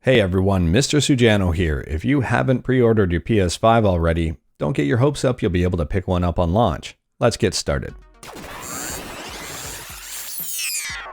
Hey everyone, Mr. Sujano here. If you haven't pre-ordered your PS5 already, don't get your hopes up you'll be able to pick one up on launch. Let's get started.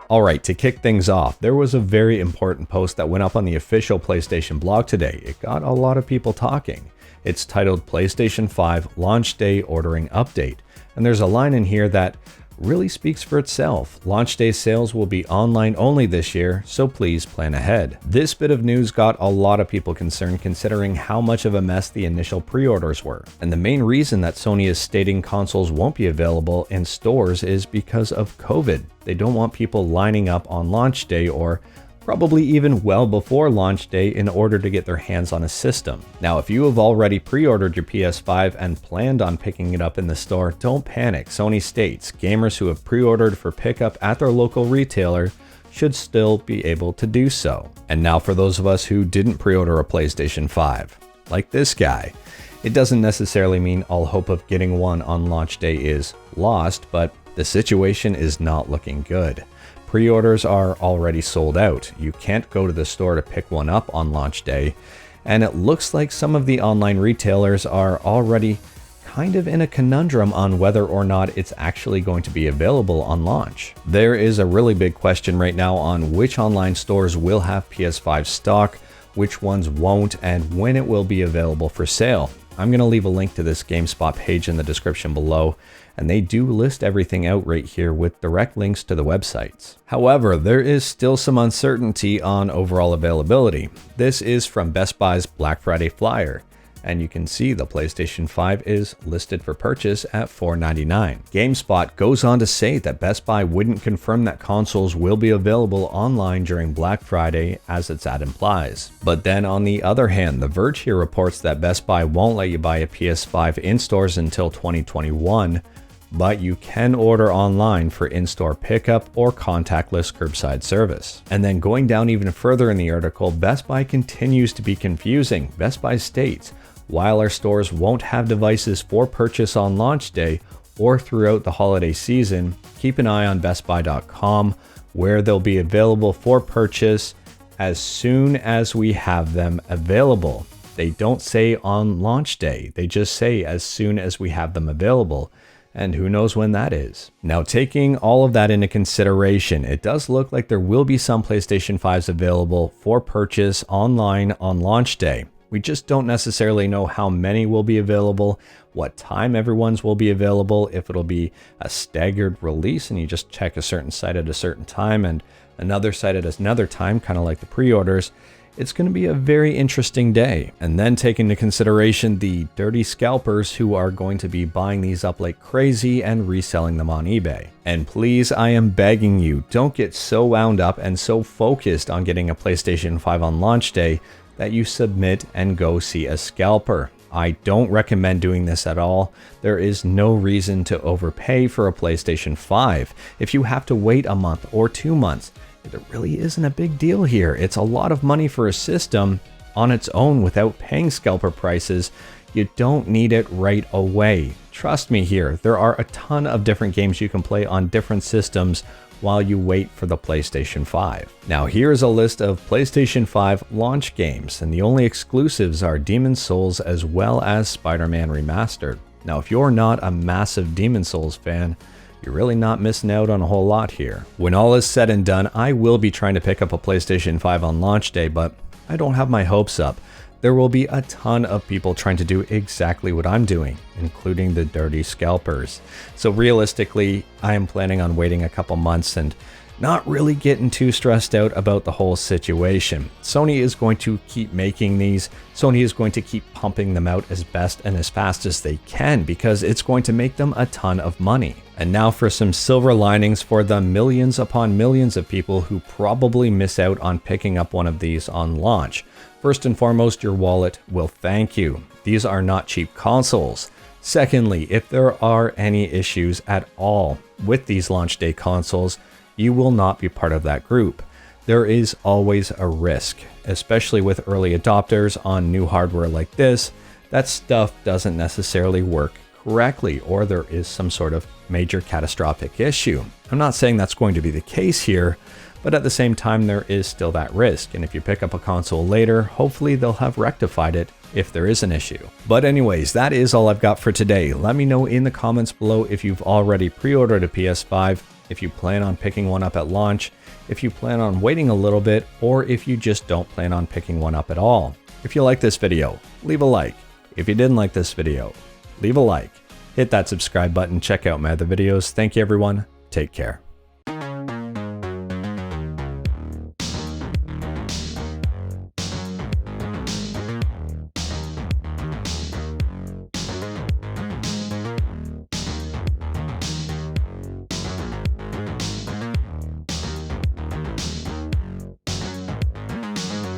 Alright, to kick things off, there was a very important post that went up on the official PlayStation blog today. It got a lot of people talking. It's titled PlayStation 5 Launch Day Ordering Update. And there's a line in here that really speaks for itself. Launch day sales will be online only this year, so please plan ahead. This bit of news got a lot of people concerned considering how much of a mess the initial pre-orders were. And the main reason that Sony is stating consoles won't be available in stores is because of COVID. They don't want people lining up on launch day or probably even well before launch day in order to get their hands on a system. Now, if you have already pre-ordered your PS5 and planned on picking it up in the store, don't panic. Sony states gamers who have pre-ordered for pickup at their local retailer should still be able to do so. And now for those of us who didn't pre-order a PlayStation 5, like this guy. It doesn't necessarily mean all hope of getting one on launch day is lost, but the situation is not looking good. Pre-orders are already sold out. You can't go to the store to pick one up on launch day, and it looks like some of the online retailers are already kind of in a conundrum on whether or not it's actually going to be available on launch. There is a really big question right now on which online stores will have PS5 stock, which ones won't, and when it will be available for sale. I'm going to leave a link to this GameSpot page in the description below, and they do list everything out right here with direct links to the websites. However, there is still some uncertainty on overall availability. This is from Best Buy's Black Friday flyer, and you can see the PlayStation 5 is listed for purchase at $499. GameSpot goes on to say that Best Buy wouldn't confirm that consoles will be available online during Black Friday, as its ad implies. But then on the other hand, The Verge here reports that Best Buy won't let you buy a PS5 in stores until 2021, but you can order online for in-store pickup or contactless curbside service. And then going down even further in the article, Best Buy continues to be confusing. Best Buy states, while our stores won't have devices for purchase on launch day or throughout the holiday season, keep an eye on bestbuy.com where they'll be available for purchase as soon as we have them available. They don't say on launch day, they just say as soon as we have them available. And who knows when that is. Now, taking all of that into consideration, it does look like there will be some PlayStation 5s available for purchase online on launch day. We just don't necessarily know how many will be available, what time everyone's will be available, if it'll be a staggered release and you just check a certain site at a certain time and another site at another time, kind of like the pre-orders. It's going to be a very interesting day. And then take into consideration the dirty scalpers who are going to be buying these up like crazy and reselling them on eBay. And please, I am begging you, don't get so wound up and so focused on getting a PlayStation 5 on launch day that you submit and go see a scalper. I don't recommend doing this at all. There is no reason to overpay for a PlayStation 5. If you have to wait a month or 2 months, there really isn't a big deal here. It's a lot of money for a system on its own without paying scalper prices. You don't need it right away. Trust me here, there are a ton of different games you can play on different systems while you wait for the PlayStation 5. Now here's a list of PlayStation 5 launch games, and the only exclusives are Demon's Souls as well as Spider-Man Remastered. Now if you're not a massive Demon's Souls fan, you're really not missing out on a whole lot here. When all is said and done, I will be trying to pick up a PlayStation 5 on launch day, but I don't have my hopes up. There will be a ton of people trying to do exactly what I'm doing, including the dirty scalpers. So realistically, I am planning on waiting a couple months and not really getting too stressed out about the whole situation. Sony is going to keep making these. Sony is going to keep pumping them out as best and as fast as they can because it's going to make them a ton of money. And now for some silver linings for the millions upon millions of people who probably miss out on picking up one of these on launch. First and foremost, your wallet will thank you. These are not cheap consoles. Secondly, if there are any issues at all with these launch day consoles, you will not be part of that group. There is always a risk, especially with early adopters on new hardware like this, that stuff doesn't necessarily work correctly or there is some sort of major catastrophic issue. I'm not saying that's going to be the case here, But at the same time, there is still that risk, and if you pick up a console later, hopefully they'll have rectified it if there is an issue. But anyways, that is all I've got for today. Let me know in the comments below if you've already pre-ordered a PS5, if you plan on picking one up at launch, if you plan on waiting a little bit, or if you just don't plan on picking one up at all. If you like this video, leave a like. If you didn't like this video, leave a like. Hit that subscribe button, check out my other videos. Thank you everyone, take care.